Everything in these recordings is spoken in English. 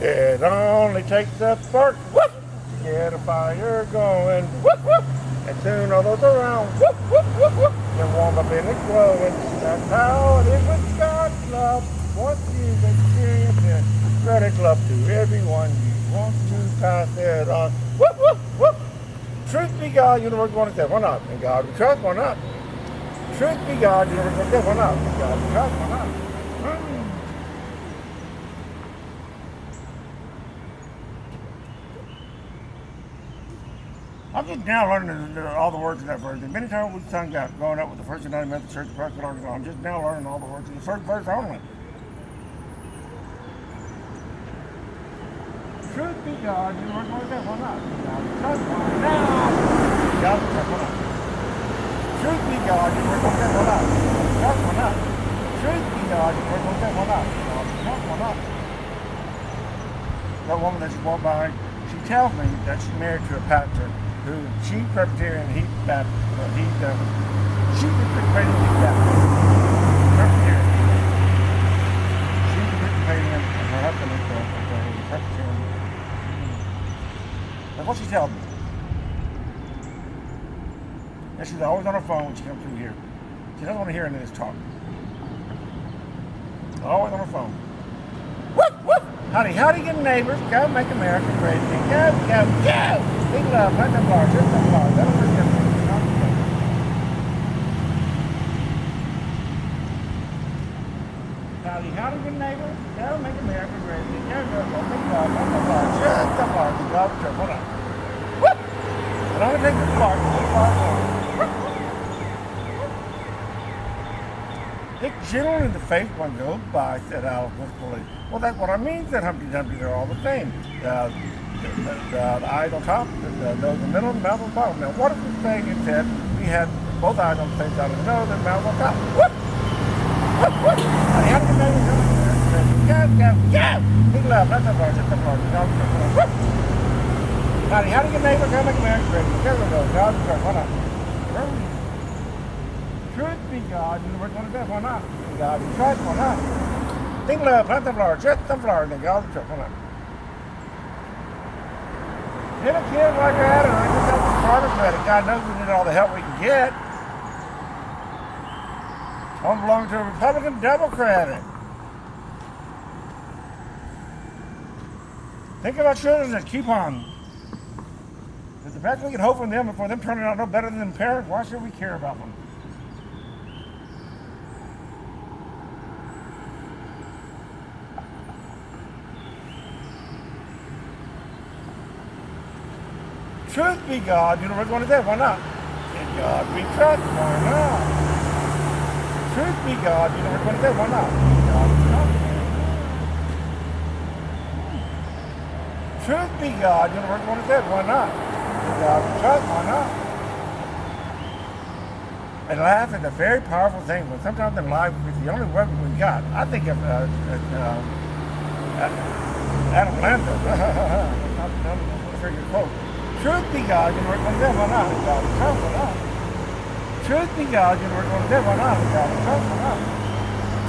It only takes a spark, whoop, to get a fire going, whoop, whoop. And soon all those around, whoop, whoop, whoop, whoop. You're warm up and it's glowing. That's how it is with God's love. Once you've experienced it, spread His love to everyone you want to pass it on. Whoop, whoop, whoop. Truth be God, universe one step, why not? And God we trust, why not? Truth be God, universe one step, why not? And God we trust, why not? I'm just now learning all the words of that verse. And many times we sung that growing up with the First United Methodist Church of Prescott, Arkansas. I'm just now learning all the words of the first verse only. Truth be God, universe one step, why not? God we trust, why not? God we trust, why not? Truth be God, universe one step, why not? God we trust, why not? Truth be God, universe one step, why not? God we trust, why not? That woman that she walked by, she tells me that she's married to a pastor who she's Presbyterian, he's Baptist. She's participating in Baptist. Presbyterian. She's participating in her husband is a Presbyterian. That's what she tells me. And she's always on her phone when she comes through here. She doesn't want to hear any of this talk. Always on her phone. Whoop, whoop! Howdy, howdy, good neighbors. Go make America great again. Go, go, go! Big love, let them large, let them large. That'll work everything. Howdy, howdy, good neighbors. Go make America great again. Go, go, go, big love, let them large. Let them large. God, hold on. Whoop! And I'm going to take the large, Dick General in the face one goes by, said Alice wistfully. Well, that's what I mean, said Humpty Dumpty. They're all the same. The eyes on top, the nose in the middle, the mouth on the bottom. Now, what if the thing it said we had both eyes on the same side of the nose and mouth on top? Whoop! Whoop, whoop! Honey, how do you make it? Go, go, go! Big love, that's a large, that's a large. Whoop! Honey, how do you neighbor go make America great? Go, go, go. God, why not? Truth be God, universe one step, why not? God we trust, why not? Think love, plant the flower, just the flower, and God we trust, why not? Hit a kid like that, or just help the farmers credit. God knows we need all the help we can get. I don't belong to a Republican Democrat. Think about children that keep on. If the best we can hope from them before them turning out no better than parents, why should we care about them? Truth be God, universe one step, why not? In God we trust, why not? Truth be God, universe one step, why not? In God we trust. Truth be God, universe one step, why not? In God we trust, why not? And laugh is a very powerful thing, but sometimes in life it's the only weapon we got. I think of Adam Lambert. Not figure quote. Truth be God, universe one step, why not? God we trust, why not? Truth be God, universe one step, why not? God we trust, why not?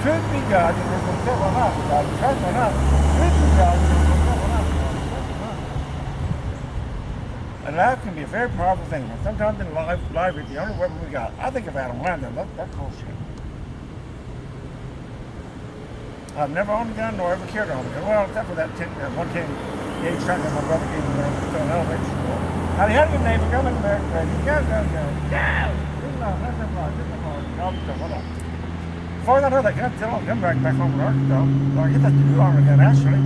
Truth be God, universe one step, why not? God we trust, why not? Truth be God, universe one step, why not? God we trust, why not? And life can be a very powerful thing, but sometimes in life is the only weapon we got. I think of Adam Lambert, that's bullshit. I've never owned a gun nor ever cared to own a gun. Well, except for that one time gauge shotgun my brother gave me when I was still in elementary school. Howdy, howdy, neighbor, come in America, baby. Go, go, go. Go! Big love, let them fly, let them fly. God, hold on. As far as I know, that gun still on gun back home in Arkansas. Well, I guess that's the new armor gun, actually.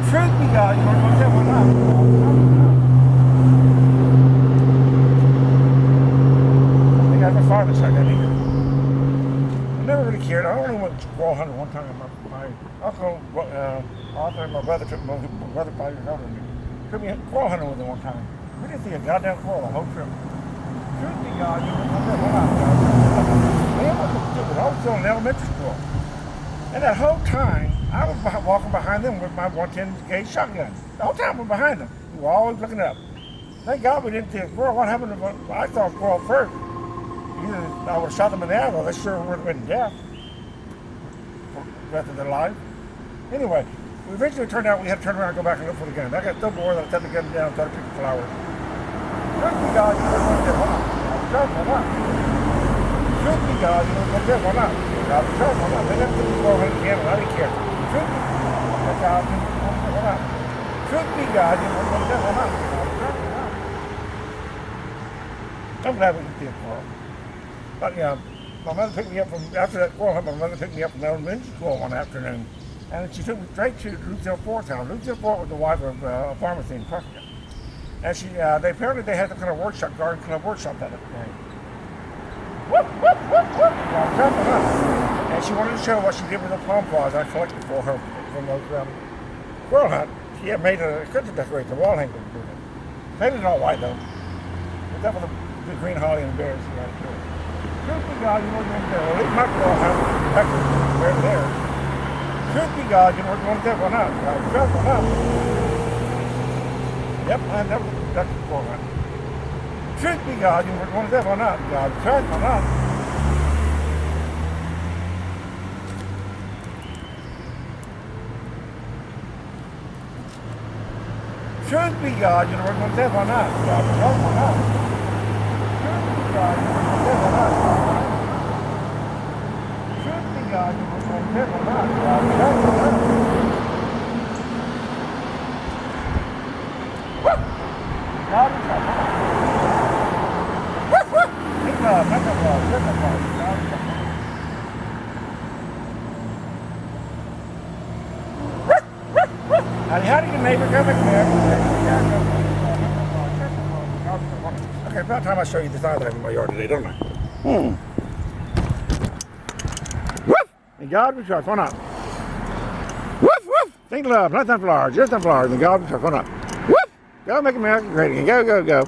Truth be God, you weren't going to say one up. I think I haven't fired the shotgun either. I never really cared. I only went squirrel hunting one time. My uncle, Arthur, and my brother took my brother 5 years older than me. Took me squirrel hunting with him one time. We didn't see a goddamn squirrel the whole trip. Truth be God, you were going to say one up. Man, I was stupid. I was still in elementary school. And that whole time, I was walking behind them with my 110 gauge shotgun. The whole time we're behind them. We were always looking up. Thank God we didn't see a squirrel. What happened if I saw a squirrel first? Either I would have shot them in the arrow, they sure would have been deaf for the rest of their life. Anyway, We eventually turned out we had to turn around and go back and look for the gun. I got so bored that I set the gun down and started picking flowers. Should be God, you know what I said, why not? Why not? Should be God, you know what I said, why not? Why not? They never took the 1200 candle, I didn't care. Should be God, you know what I said, why not? Should be God, you know what I said, why not? I'm glad we can see a quarrel. But yeah, my mother picked me up from, after that quarrel, my mother picked me up from elementary school one afternoon. And she took me straight to Lucille Fort's house. Lucille Fort was the wife of a pharmacy in Prescott. And apparently they had some kind of workshop, garden club workshop that day. Whoop, whoop, whoop, whoop. And she wanted to show what she did with the palm pods I collected for her from those squirrel hunt. She had made a Christmas decoration, a wall hanger with it. Painted it all white though. Except for the green holly and the berries she had to it. Truth be God, you know what you're going to do. Leave my squirrel hunt, they're there. Truth be God, you know what you're going to do. Why not? Why not? Yep, I never ducked the squirrel hunt. Truth be God, you know what you're going to do. Why not? God, why not? Truth be God, you know what you're going to do. Why not? God, why not? Truth be God, you know what you're going to do. Why not? Truth be God, you know what you're going to do. Why not? God, why not? God is up. Woof, woof. Big love, that's a love, that's a love. God is up. Woof, woof, woof. How do your neighbor come in there? Okay, about time I show you the sign that I have in my yard today, don't I? Woof! And God we trust, why not? Woof, woof! Think love, not some flowers, just some flowers, and God we trust, why not? Go make America great again. Go, go, go.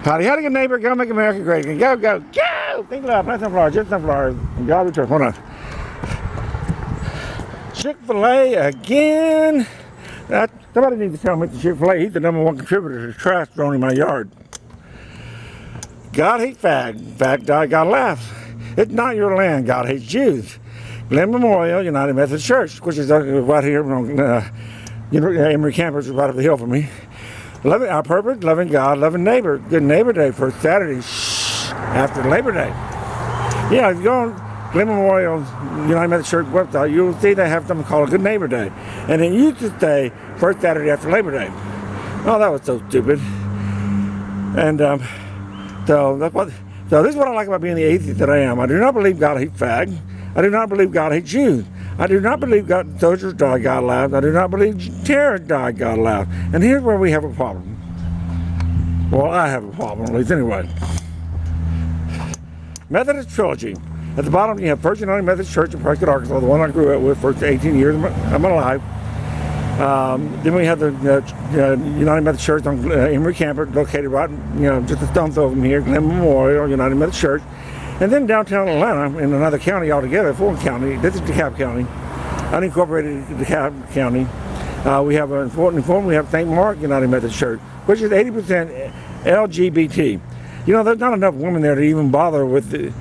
Howdy, howdy, good neighbor. Go make America great again. Go, go, go. Think love, not some flowers, just some flowers. And God return. Hold on. Chick-fil-A again. Somebody needs to tell me the Chick-fil-A. He's the #1 contributor to trash thrown in my yard. God hates fag. Fag die, God laughs. It's not your land. God hates Jews. Glen Memorial United Methodist Church, which is right here on Emory campus is right up the hill from me. Loving our purpose, loving God, loving neighbor. Good Neighbor Day for Saturday after Labor Day. Yeah, if you go on Glen Memorial United Methodist Church website, you'll see they have something called a Good Neighbor Day. And it used to say first Saturday after Labor Day. Oh, that was so stupid. And so this is what I like about being the atheist that I am. I do not believe God hates fag. I do not believe God hates Jews. I do not believe soldiers die, God laughs. I do not believe terrorists die, God laughs. And here's where we have a problem. Well, I have a problem, at least anyway. Methodist Trilogy. At the bottom, you have First United Methodist Church in Prescott, Arkansas, the one I grew up with for 18 years of my life. Then we have the United Methodist Church on Emory campus, located right, just a stone's throw from here, Glen Memorial United Methodist Church. And then downtown Atlanta, in another county altogether, Fulton County, this is DeKalb County, unincorporated DeKalb County. We have in Fulton, we have St. Mark United Methodist Church, which is 80% LGBT. There's not enough women there to even bother with the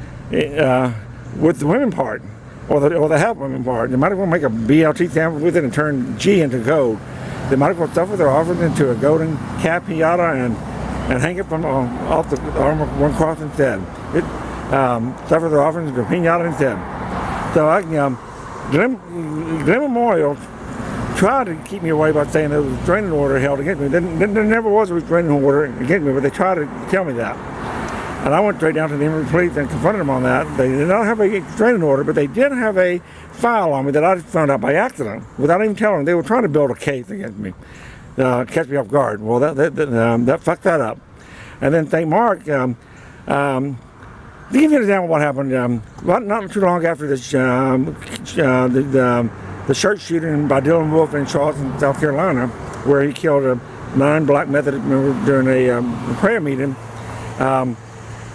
women part, or the help women part. They might as well make a BLT sandwich with it and turn G into gold. They might as well stuff their offerings into a golden cap pinata and hang it from off the arm of one cross instead. Suffer their offerings to pinata instead. So Glen Memorial tried to keep me away by saying there was a restraining order held against me. There never was a restraining order against me, but they tried to tell me that. And I went straight down to the Emory police and confronted them on that. They did not have a restraining order, but they did have a file on me that I found out by accident, without even telling them. They were trying to build a case against me, catch me off guard. Well, that fucked that up. And then St. Mark, to give you an example of what happened, not too long after this, the church shooting by Dylan Wolf in Charleston, South Carolina, where he killed 9 black Methodist members during a prayer meeting.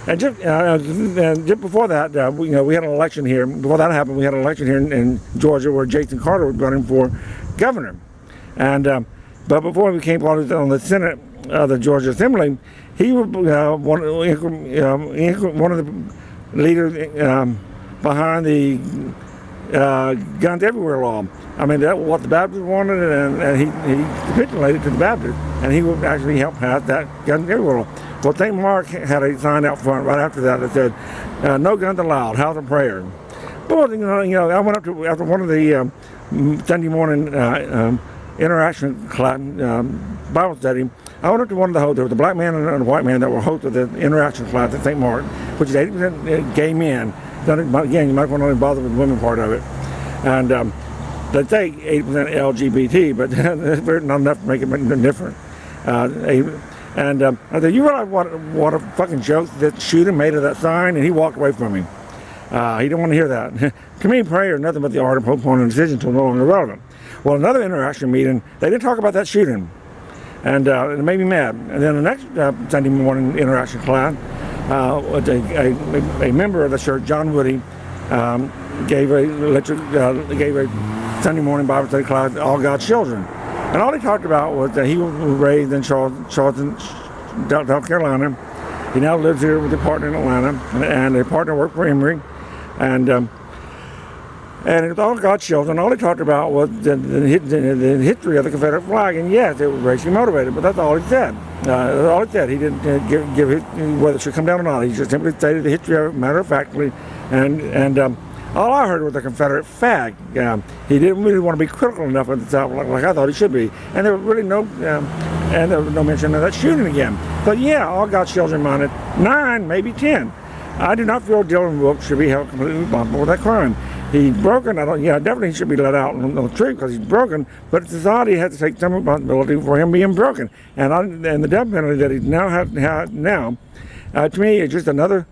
And just before that, we had an election here. Before that happened, we had an election here in Georgia where Jason Carter was running for governor. And but before he became part of the Senate of the Georgia Assembly, he was one of the leaders behind the guns everywhere law. I mean, that's what the Baptists wanted, and he capitulated to the Baptists, and he would actually help pass that guns everywhere law. Well, St. Mark had a sign out front right after that said, "No guns allowed, house of prayer." But I went up to after one of the Sunday morning interaction class, Bible study. I went up to one of the hosts. There was a black man and a white man that were hosts of the interaction class at St. Mark, which is 80% gay men. Again, you might want to bother with the women part of it. And they say 80% LGBT, but that's not enough to make it different. I said, "You realize what a fucking joke that shooter made of that sign?" And he walked away from me. He didn't want to hear that. To me, prayer is nothing but the art of postponing a decision until no longer relevant. Well, another interaction meeting, they didn't talk about that shooting. And it made me mad. And then the next Sunday morning interaction class, a member of the church, John Woody, gave a Sunday morning Bible study class to all God's children. And all he talked about was that he was raised in Charleston, South Carolina. He now lives here with a partner in Atlanta, and a partner worked for Emory. And it was all God's children. All he talked about was the history of the Confederate flag, and yes, it was racially motivated, but that's all he said. That's all he said. He didn't give it whether it should come down or not. He just simply stated the history of it matter-of-factly, and all I heard was the Confederate flag. He didn't really want to be critical enough of the South like I thought he should be, and there was really no mention of that shooting again. But yeah, all God's children minded 9, maybe 10. I do not feel Dylan Brooks should be held completely responsible for that crime. He's broken. Definitely he should be let out on the street because he's broken. But society has to take some responsibility for him being broken. And the death penalty that he's now now, to me, is just another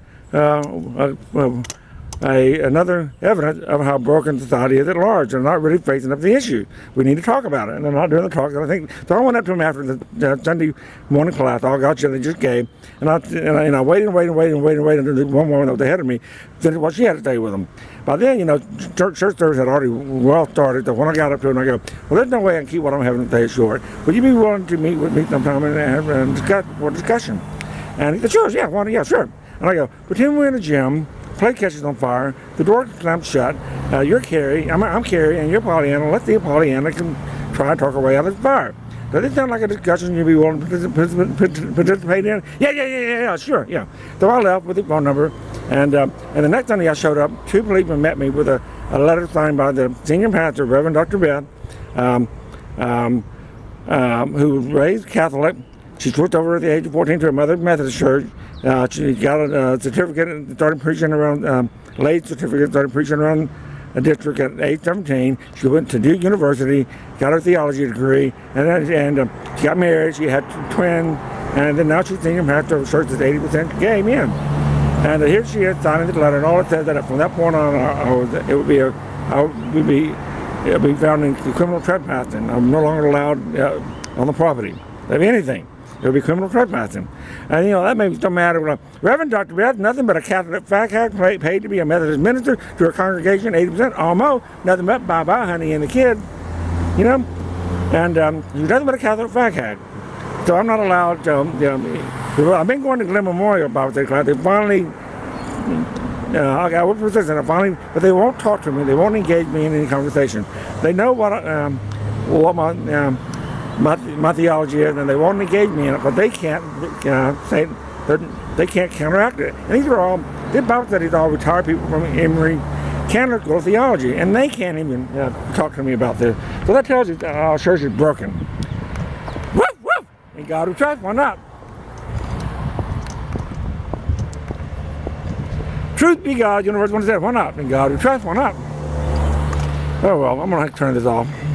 another evidence of how broken society is at large. They're not really facing up the issue. We need to talk about it, and they're not doing the talk. And I think so. I went up to him after the Sunday morning class. All got you. They just gave, and I waited until the one woman that was ahead of me finished what she had to say with him. By then, church service had already well started. So when I got up to him, I go, "Well, there's no way I can keep what I'm having to say short. Would you be willing to meet with me sometime and have a discussion?" And he said, "Sure, yeah, sure." And I go, "Pretend we're in a gym. Plate catches on fire, the door clamps shut, you're Carrie, I'm Carrie, and you're Pollyanna. Let's see if Pollyanna can try and talk her way out of the fire. Does it sound like a discussion you'd be willing to participate in?" Yeah, sure, yeah. So I left with the phone number, and the next Sunday I showed up, 2 policemen met me with a letter signed by the senior pastor, Reverend Dr. Beth, who was raised Catholic. She switched over at the age of 14 to a Methodist church. She got a certificate and started preaching around, late certificate, started preaching around a district at age 17. She went to Duke University, got her theology degree, and she got married. She had twins, and then now she's senior pastor of a church that's 80% gay men. And here she is signing the letter, and all it says that from that point on, it would be found in criminal trespassing. I'm no longer allowed on the property of anything. It would be criminal trespassing. And that makes no matter. Reverend Dr. Beth, nothing but a Catholic fat cat paid to be a Methodist minister to her congregation, 80%, almost, nothing but bye-bye, honey, and the kid. And he's nothing but a Catholic fat cat. So I'm not allowed to, I've been going to Glen Memorial Bible Study class. They finally, I was persistent, but they won't talk to me. They won't engage me in any conversation. They know what my theology is, and they won't engage me in it, but they can't they can't counteract it. And these Bible studies are all retired people from Emory canonical theology, and they can't even talk to me about this. So that tells you that our church is broken. Woof, woof! In God we trust, why not? Truth be God, universe one said, why not? In God we trust, why not? Oh well, I'm gonna have to turn this off.